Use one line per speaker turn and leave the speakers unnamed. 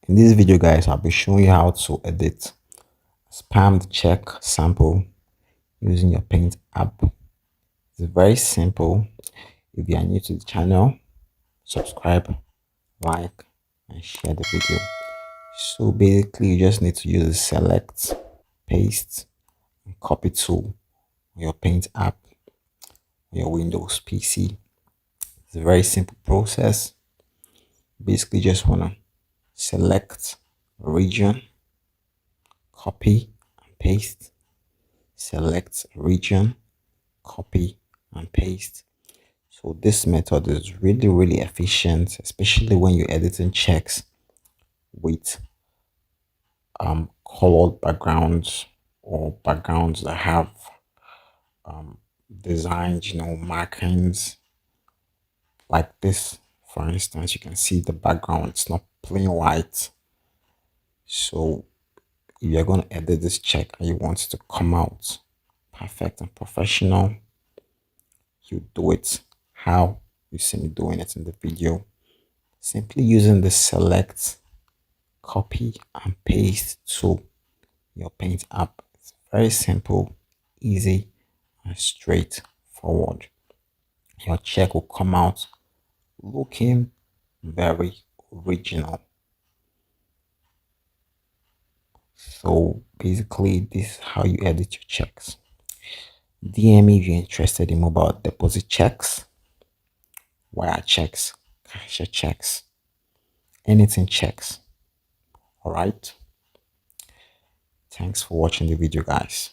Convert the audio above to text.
In this video guys, I'll be showing you how to edit spammed check sample using your Paint app. It's very simple. If you are new to the channel, subscribe, like and share the video. So basically you just need to use the select, paste and copy tool on your Paint app on your Windows PC. It's a very simple process. Basically just want to select region, copy and paste, select region, copy and paste. So this method is really efficient, especially when you're editing checks with colored backgrounds or backgrounds that have designs, markings like this. For instance, you can see the background, it's not plain white. So if you're going to edit this check and you want it to come out perfect and professional, you do it how you see me doing it in the video, simply using the select, copy and paste tool in your Paint app. It's very simple, easy and straightforward. Your check will come out looking very original. So basically this is how you edit your checks. DM me if you're interested in mobile deposit checks, wire checks, cashier checks, anything checks. All right. Thanks for watching the video, guys.